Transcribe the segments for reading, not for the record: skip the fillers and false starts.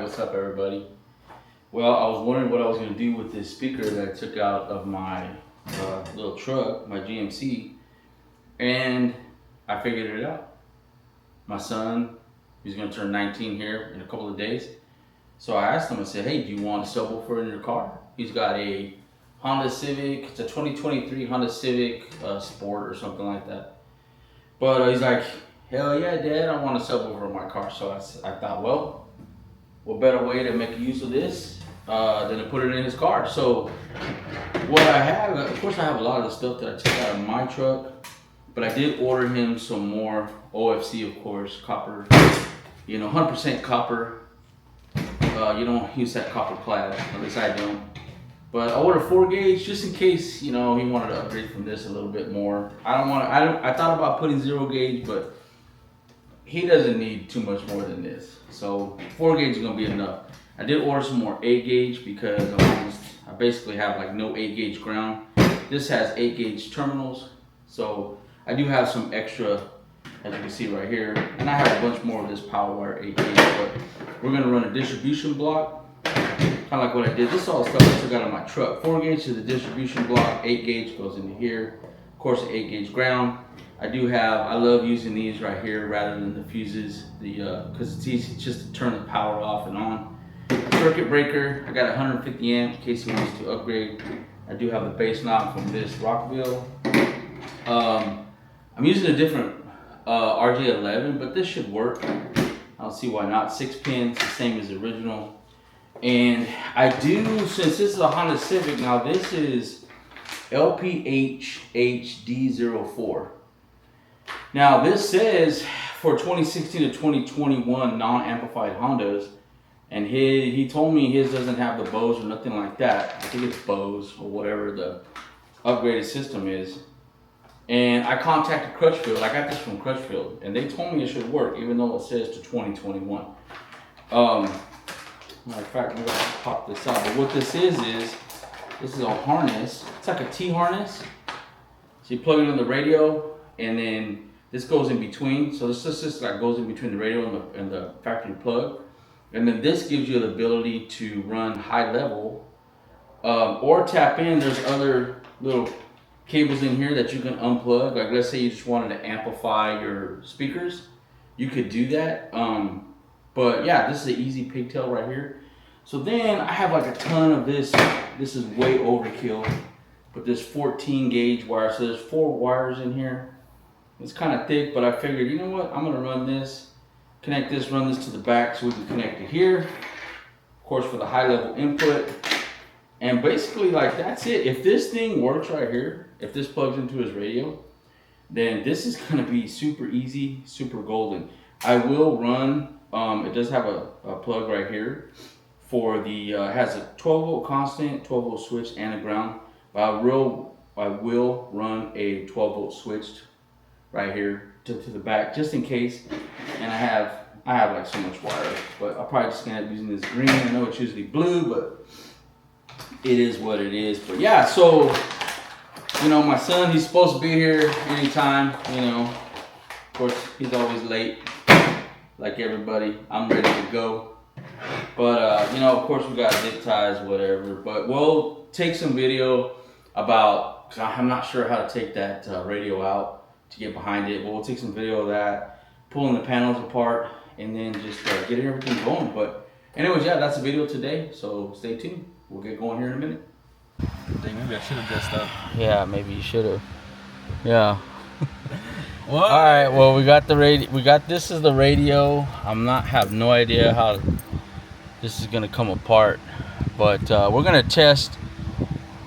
what's up everybody? Well, I was wondering what I was going to do with this speaker that I took out of my little truck, my GMC, and I figured it out. My son, he's going to turn 19 here in a couple of days. So I asked him, I said, hey, do you want a subwoofer in your car? He's got a Honda Civic, it's a 2023 Honda Civic Sport or something like that. But he's like, hell yeah, Dad, I want a subwoofer in my car. So I thought, well, what better way to make use of this than to put it in his car. So what I have, of course I have a lot of the stuff that I took out of my truck, but I did order him some more OFC, of course, copper, 100% copper. You don't use that copper clad, at least I don't. But I ordered 4 gauge just in case, he wanted to upgrade from this a little bit more. I thought about putting 0 gauge, but he doesn't need too much more than this. So 4 gauge is gonna be enough. I did order some more 8 gauge because I basically have like no 8 gauge ground. This has 8 gauge terminals. So I do have some extra, as you can see right here. And I have a bunch more of this power wire 8 gauge, but we're gonna run a distribution block. Kind of like what I did. This is all the stuff I took out of my truck. 4 gauge to the distribution block, 8 gauge goes into here. Of course, 8 gauge ground. I love using these right here rather than the fuses, because it's easy just to turn the power off and on. Circuit breaker, I got 150 amps in case he wants to upgrade. I do have the bass knob from this Rockville. I'm using a different RJ11, but this should work. I don't see why not. 6 pins, the same as the original. And I do, since this is a Honda Civic, now this is LPH HD04. Now this says for 2016 to 2021 non-amplified Hondas, and he told me his doesn't have the Bose or nothing like that. I think it's Bose or whatever the upgraded system is. And I contacted Crutchfield. I got this from Crutchfield, and they told me it should work even though it says to 2021. Matter of fact, I'm gonna pop this out. But what this is this is a harness. It's like a T harness. So you plug it in the radio, and then this goes in between. So this just like goes in between the radio and the factory plug. And then this gives you the ability to run high level or tap in. There's other little cables in here that you can unplug. Like let's say you just wanted to amplify your speakers, you could do that. But yeah, this is an easy pigtail right here. So then I have like a ton of this. This is way overkill. But this 14 gauge wire, so there's 4 wires in here. It's kind of thick, but I figured, you know what? I'm gonna run this, connect this, run this to the back so we can connect it here. Of course, for the high level input. And basically like that's it. If this thing works right here, if this plugs into his radio, then this is gonna be super easy, super golden. I will run, it does have a plug right here for the, it has a 12 volt constant, 12 volt switch and a ground. But I will run a 12 volt switched right here to the back just in case. And I have like so much wire, but I'll probably just end up using this green. I know it's usually blue, but it is what it is. But yeah, so my son, he's supposed to be here anytime. Of course he's always late, like everybody. I'm ready to go. But of course we got zip ties, whatever. But we'll take some video about, cause I'm not sure how to take that radio out to get behind it. But we'll take some video of that, pulling the panels apart, and then just getting everything going. But anyways, yeah, that's the video today. So stay tuned. We'll get going here in a minute. Dang, maybe I should have dressed up. Yeah, maybe you should have. Yeah. What? All right. Well, we got the radio. This is the radio. Have no idea how this is gonna come apart, but we're gonna test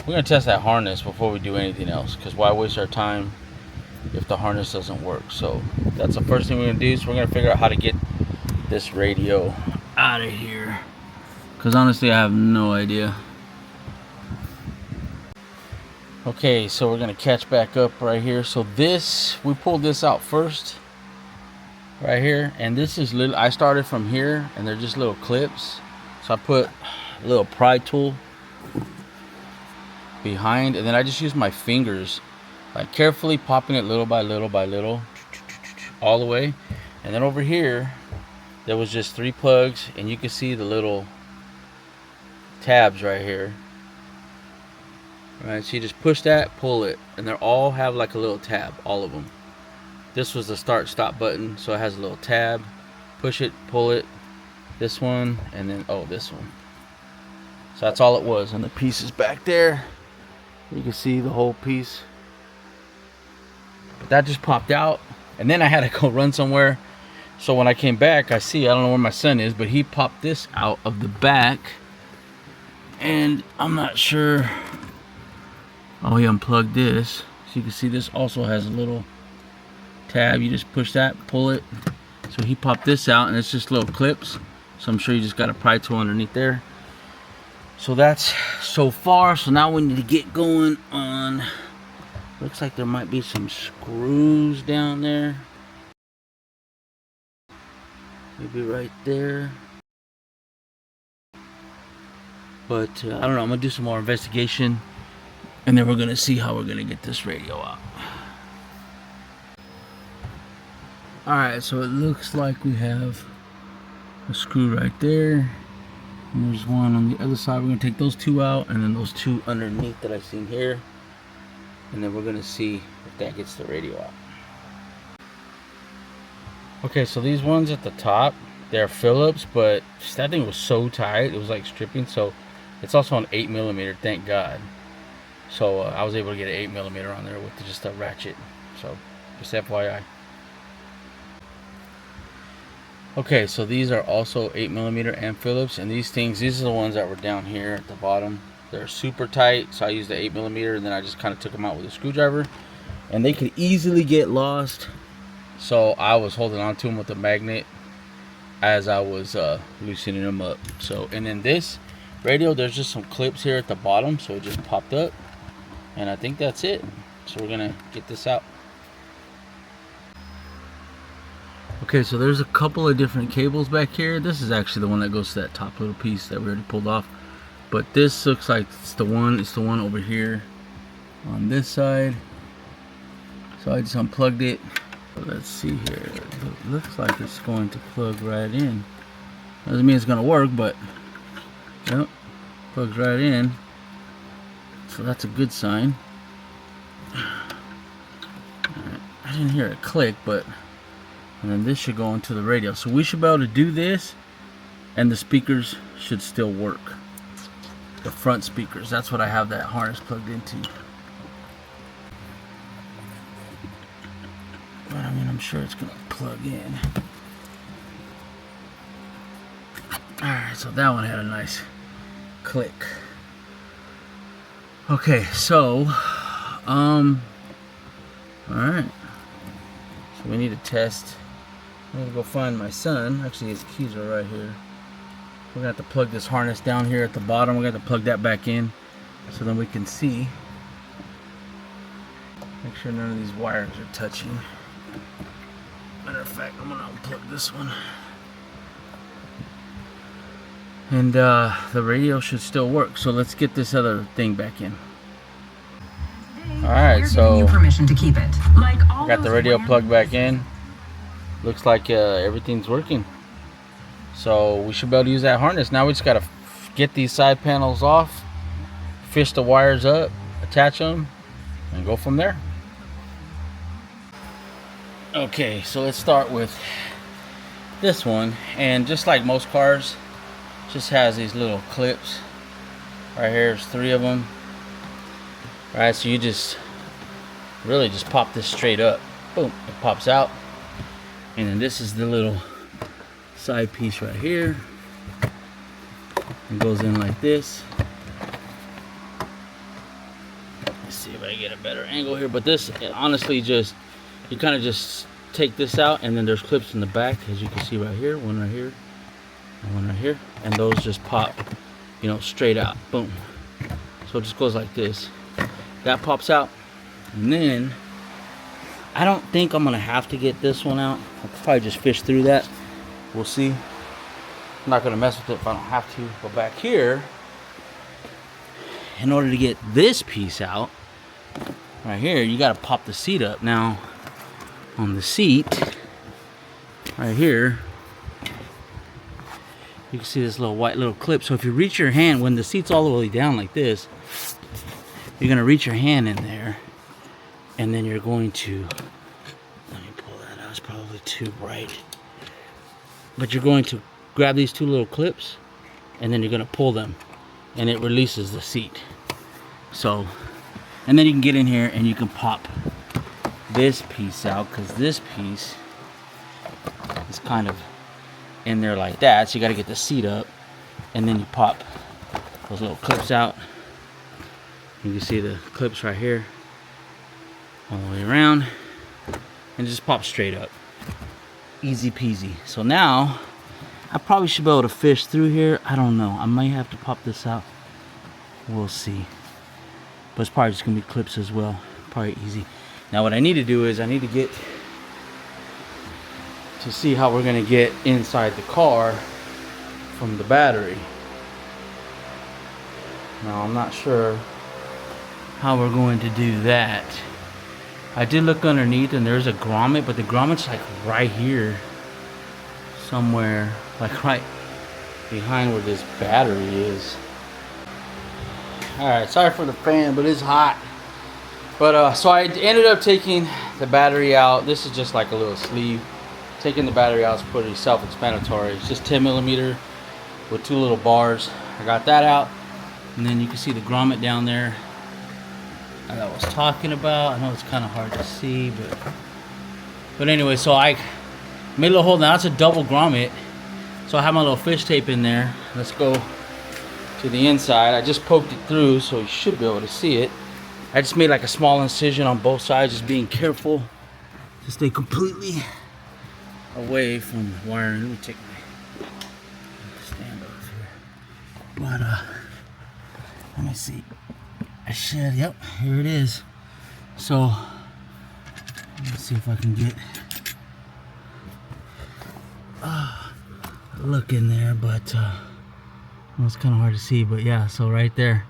that harness before we do anything else. Because why waste our time if the harness doesn't work? So that's the first thing we're gonna do. So we're gonna figure out how to get this radio out of here. Because honestly, I have no idea. Okay, so we're gonna catch back up right here. So we pulled this out first, right here, and this is I started from here, and they're just little clips. So I put a little pry tool behind, and then I just use my fingers, like carefully popping it little by little by little, all the way. And then over here, there was just 3 plugs, and you can see the little tabs right here. Right, so you just push that, pull it, and they all have like a little tab, all of them. This was the start stop button, so it has a little tab. Push it, pull it, this one, and then this one. So that's all it was, and the piece is back there. You can see the whole piece. But that just popped out, and then I had to go run somewhere. So when I came back, I don't know where my son is, but he popped this out of the back, and I'm not sure. Oh, he unplugged this. So you can see this also has a little tab. You just push that, pull it. So he popped this out, and it's just little clips. So I'm sure you just got a pry tool underneath there. So that's so far. So now we need to get going on. Looks like there might be some screws down there. Maybe right there. But I don't know. I'm going to do some more investigation. And then we're going to see how we're going to get this radio out. Alright, so it looks like we have a screw right there. And there's one on the other side. We're going to take those 2 out. And then those 2 underneath that I've seen here. And then we're going to see if that gets the radio out. Okay, so these ones at the top, they're Phillips. But that thing was so tight. It was like stripping. So it's also an 8mm, thank God. So I was able to get an 8mm on there with just a ratchet. So just FYI. Okay, so these are also 8mm and Phillips, and these are the ones that were down here at the bottom. They're super tight, so I used the 8mm, and then I just kind of took them out with a screwdriver, and they could easily get lost. So I was holding on to them with a magnet as I was loosening them up. So, and then this radio, there's just some clips here at the bottom, so it just popped up. And I think that's it. So we're gonna get this out. Okay, so there's a couple of different cables back here. This is actually the one that goes to that top little piece that we already pulled off. But this looks like it's the one over here on this side. So I just unplugged it. Let's see here. It looks like it's going to plug right in. Doesn't mean it's gonna work, but yep, plugs right in. So that's a good sign. Right. I didn't hear it click, but and then this should go into the radio. So we should be able to do this, and the speakers should still work. The front speakers. That's what I have that harness plugged into. But I mean, I'm sure it's gonna plug in. Alright, so that one had a nice click. Okay, so alright. So we need to test. I'm gonna go find my son. Actually, his keys are right here. We're gonna have to plug this harness down here at the bottom. We're gonna have to plug that back in so then we can see. Make sure none of these wires are touching. Matter of fact, I'm gonna unplug this one. And the radio should still work. So let's get this other thing back in. Alright, so permission to keep it. Like all got the radio plugged back in. Looks like everything's working. So we should be able to use that harness. Now we just gotta get these side panels off, fish the wires up, attach them, and go from there. Okay, so let's start with this one. And just like most cars, just has these little clips right here. There's 3 of them. All right, so you just really just pop this straight up. Boom, it pops out. And then this is the little side piece right here. It goes in like this. Let's see if I can get a better angle here. But this, honestly, just you kind of just take this out, and then there's clips in the back, as you can see right here. One right here, and one right here, and those just pop, you know, straight out. Boom. So it just goes like this. That pops out, and then I don't think I'm gonna have to get this one out. I'll probably just fish through that. We'll see. I'm not gonna mess with it if I don't have to. But back here, in order to get this piece out, right here, you gotta pop the seat up. Now, on the seat, right here, you can see this little white little clip. So if you reach your hand, when the seat's all the way down like this, you're gonna reach your hand in there, and then you're going to, let me pull that out, it's probably too bright. But you're going to grab these two little clips, and then you're gonna pull them, and it releases the seat. So, and then you can get in here and you can pop this piece out, because this piece is kind of in there like that. So you got to get the seat up, and then you pop those little clips out. You can see the clips right here all the way around, and it just pops straight up. Easy peasy. So now I probably should be able to fish through here. I don't know, I might have to pop this out, we'll see. But it's probably just gonna be clips as well, probably easy. Now what I need to do is I need to get to see how we're gonna get inside the car from the battery. Now I'm not sure how we're going to do that. I did look underneath and there's a grommet, but the grommet's like right here somewhere, like right behind where this battery is. Alright, sorry for the fan, but it's hot. But so I ended up taking the battery out. This is just like a little sleeve. Taking the battery out is pretty self-explanatory. It's just 10mm with two little bars. I got that out, and then you can see the grommet down there that I was talking about. I know it's kind of hard to see, but anyway, so I made a little hole. Now it's a double grommet, so I have my little fish tape in there. Let's go to the inside. I just poked it through, so you should be able to see it. I just made like a small incision on both sides, just being careful to stay completely away from wiring. Let me take my stand off here. But let me see. I should, yep, here it is. So let's see if I can get a look in there, but it's kind of hard to see, but yeah, so right there.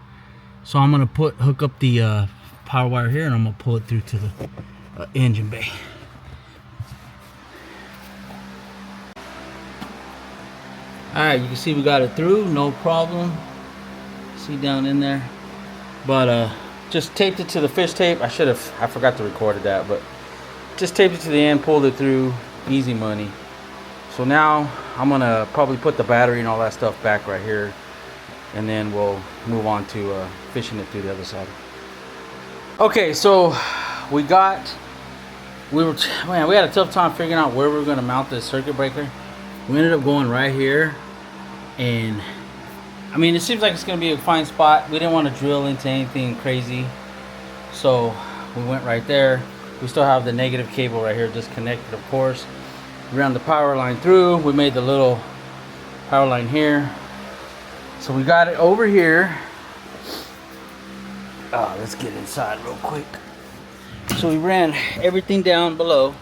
So I'm gonna hook up the power wire here, and I'm gonna pull it through to the engine bay. Alright, you can see we got it through, no problem. See down in there. But just taped it to the fish tape. I forgot to record that, but just taped it to the end, pulled it through, easy money. So now I'm gonna probably put the battery and all that stuff back right here, and then we'll move on to fishing it through the other side. Okay, so we had a tough time figuring out where we were gonna mount this circuit breaker. We ended up going right here, and I mean, it seems like it's gonna be a fine spot. We didn't want to drill into anything crazy, so we went right there. We still have the negative cable right here disconnected, of course. We ran the power line through. We made the little power line here. So we got it over here. Let's get inside real quick. So we ran everything down below,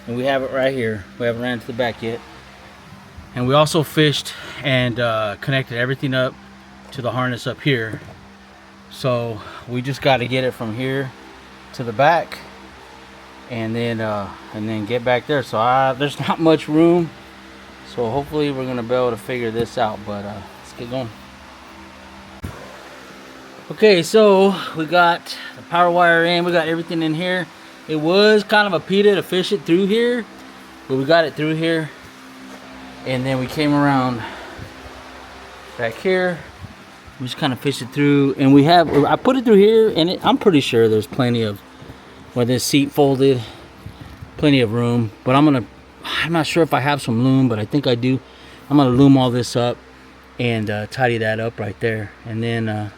and we have it right here. We haven't ran to the back yet. And we also fished and connected everything up to the harness up here. So we just got to get it from here to the back, and then get back there. So there's not much room. So hopefully we're gonna be able to figure this out. But let's get going. Okay, so we got the power wire in. We got everything in here. It was kind of a pita to fish it through here, but we got it through here. And then we came around back here. We just kind of fished it through, and I put it through here, and I'm pretty sure there's plenty of, where this seat folded, plenty of room. But I'm not sure if I have some loom, but I think I do. I'm gonna loom all this up and tidy that up right there. And then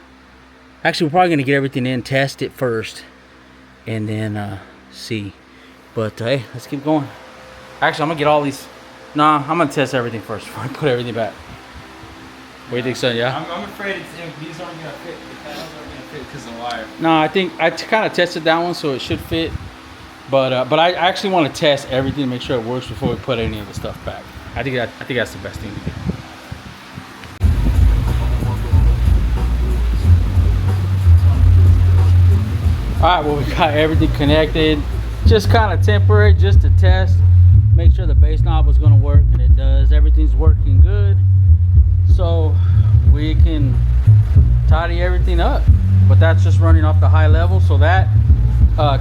actually we're probably gonna get everything in, test it first, and then see. But hey, let's keep going. Actually, I'm gonna get all these. Nah, I'm gonna test everything first before I put everything back. What do you think, son? Yeah? I'm afraid these aren't gonna fit. The panels aren't gonna fit because of the wire. No, I think I kind of tested that one, so it should fit. But I actually want to test everything to make sure it works before we put any of the stuff back. I think that's the best thing to do. Alright, well, we got everything connected. Just kind of temporary, just to test. Make sure the bass knob was going to work, and it does. Everything's working good. so we can tidy everything up. But that's just running off the high level. So that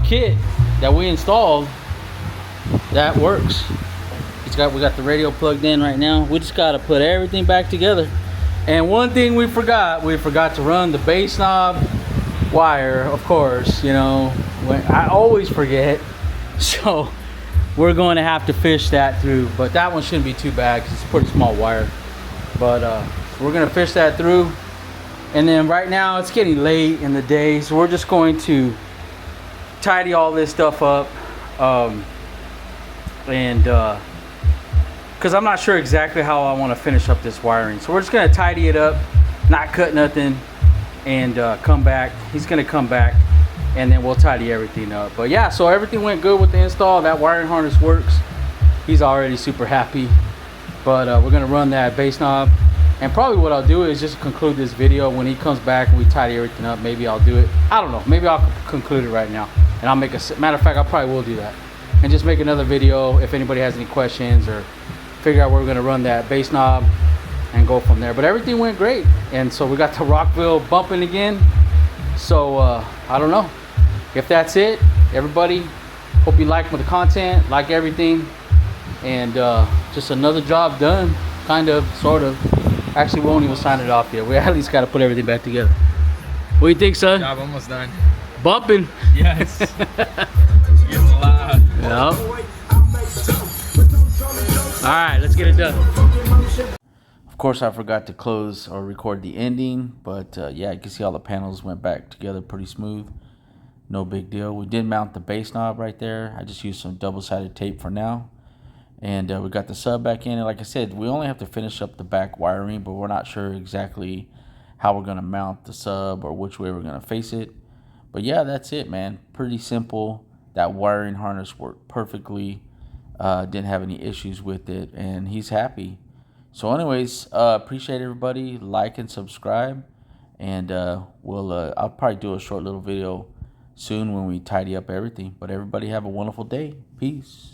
kit that we installed, that works. We got the radio plugged in right now. We just got to put everything back together. And one thing we forgot to run the bass knob wire, of course. You know, I always forget. So we're going to have to fish that through, but that one shouldn't be too bad because it's a pretty small wire. But we're going to fish that through. And then right now it's getting late in the day, so we're just going to tidy all this stuff up. Because I'm not sure exactly how I want to finish up this wiring. So we're just going to tidy it up, not cut nothing, and come back. He's going to come back, and then we'll tidy everything up. But yeah, so everything went good with the install. That wiring harness works. He's already super happy. But we're going to run that bass knob. And probably what I'll do is just conclude this video when he comes back and we tidy everything up. Maybe I'll do it. I don't know. Maybe I'll conclude it right now. And I'll make a, matter of fact, I probably will do that. And just make another video if anybody has any questions, or figure out where we're going to run that bass knob and go from there. But everything went great. And so we got the Rockville bumping again. So I don't know. If that's it, everybody, hope you like the content, like everything. And just another job done, kind of, sort of. Actually, we won't even sign it off yet. We at least got to put everything back together. What do you think, son? Job almost done. Bumping. Yes. It's loud. Yep. All right, let's get it done. Of course, I forgot to close or record the ending, but yeah, you can see all the panels went back together pretty smooth. No big deal. We did mount the bass knob right there. I just used some double-sided tape for now. And we got the sub back in. And like I said, we only have to finish up the back wiring, but we're not sure exactly how we're going to mount the sub or which way we're going to face it. But yeah, that's it, man. Pretty simple. That wiring harness worked perfectly. Didn't have any issues with it, and he's happy. So anyways, appreciate everybody. Like and subscribe. And I'll probably do a short little video soon when we tidy up everything. But everybody have a wonderful day. Peace.